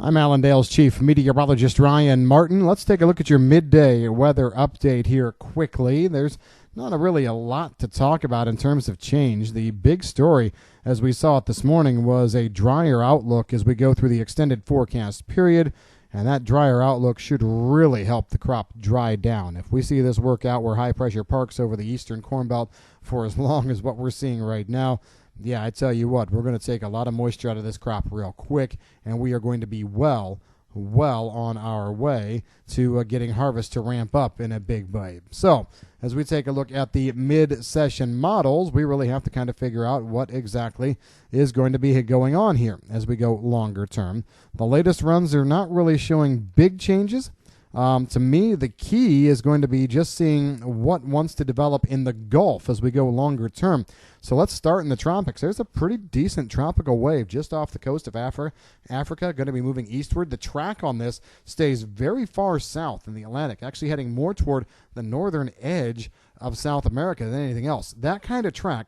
I'm Allendale's chief meteorologist, Ryan Martin. Let's take a look at your midday weather update here quickly. There's not really a lot to talk about in terms of change. The big story, as we saw it this morning, was a drier outlook as we go through the extended forecast period, and that drier outlook should really help the crop dry down. If we see this work out where high pressure parks over the eastern Corn Belt for as long as what we're seeing right now, yeah, I tell you what, we're going to take a lot of moisture out of this crop real quick, and we are going to be well on our way to getting harvest to ramp up in a big way. So, as we take a look at the mid-session models, we really have to kind of figure out what exactly is going to be going on here as we go longer term. The latest runs are not really showing big changes. To me, the key is going to be just seeing what wants to develop in the Gulf as we go longer term. So let's start in the tropics. There's a pretty decent tropical wave just off the coast of Africa, going to be moving eastward. The track on this stays very far south in the Atlantic, actually heading more toward the northern edge of South America than anything else. That kind of track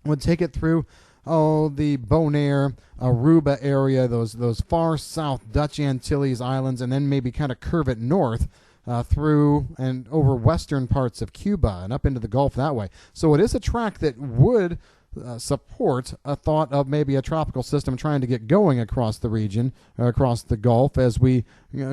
would take it through the Bonaire, Aruba area, those far south Dutch Antilles islands, and then maybe kind of curve it north through and over western parts of Cuba and up into the Gulf that way. So it is a track that would support a thought of maybe a tropical system trying to get going across the region, across the Gulf, as we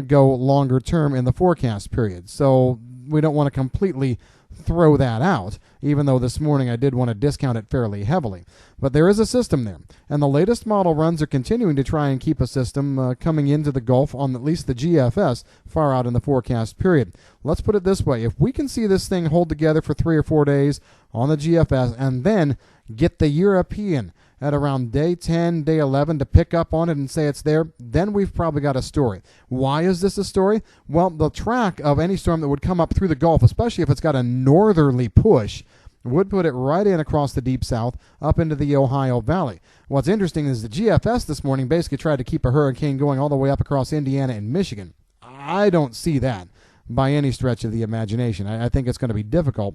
go longer term in the forecast period. So we don't want to completely throw that out, even though this morning I did want to discount it fairly heavily. But there is a system there, and the latest model runs are continuing to try and keep a system coming into the Gulf on at least the GFS far out in the forecast period. Let's put it this way. If we can see this thing hold together for 3 or 4 days on the GFS and then get the European at around day 10, day 11 to pick up on it and say it's there, then we've probably got a story. Why is this a story? Well, the track of any storm that would come up through the Gulf, especially if it's got a northerly push, would put it right in across the deep south up into the Ohio Valley. What's interesting is the GFS this morning basically tried to keep a hurricane going all the way up across Indiana and Michigan. I don't see that by any stretch of the imagination. I think it's going to be difficult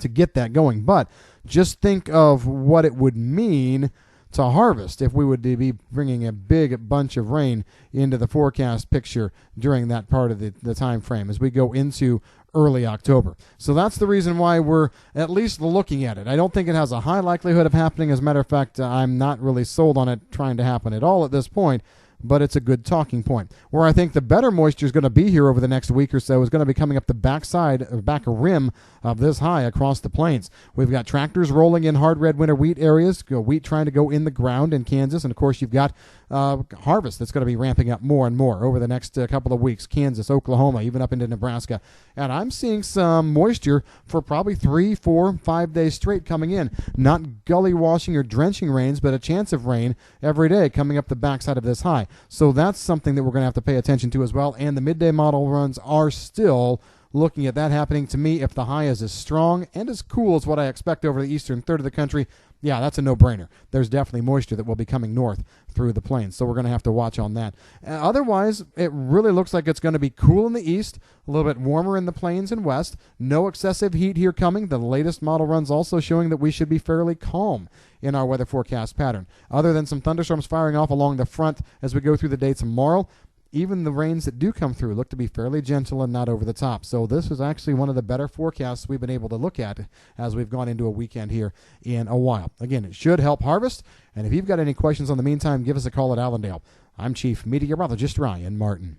to get that going. But just think of what it would mean to harvest if we would be bringing a big bunch of rain into the forecast picture during that part of the time frame as we go into early October. So that's the reason why we're at least looking at it. I don't think it has a high likelihood of happening. As a matter of fact, I'm not really sold on it trying to happen at all at this point, but it's a good talking point. Where I think the better moisture is going to be here over the next week or so is going to be coming up the backside or back rim of this high across the plains. We've got tractors rolling in hard red winter wheat areas, wheat trying to go in the ground in Kansas, and of course you've got harvest that's going to be ramping up more and more over the next couple of weeks. Kansas, Oklahoma, even up into Nebraska. And I'm seeing some moisture for probably 3, 4, 5 days straight coming in. Not gully washing or drenching rains, but a chance of rain every day coming up the backside of this high. So that's something that we're going to have to pay attention to as well. And the midday model runs are still looking at that happening. To me, if the high is as strong and as cool as what I expect over the eastern third of the country, yeah, that's a no-brainer. There's definitely moisture that will be coming north through the plains, so we're going to have to watch on that. Otherwise, it really looks like it's going to be cool in the east, a little bit warmer in the plains and west. No excessive heat here coming. The latest model runs also showing that we should be fairly calm in our weather forecast pattern. Other than some thunderstorms firing off along the front as we go through the day tomorrow, even the rains that do come through look to be fairly gentle and not over the top. So this is actually one of the better forecasts we've been able to look at as we've gone into a weekend here in a while. Again, it should help harvest. And if you've got any questions in the meantime, give us a call at Allendale. I'm Chief Meteorologist Ryan Martin.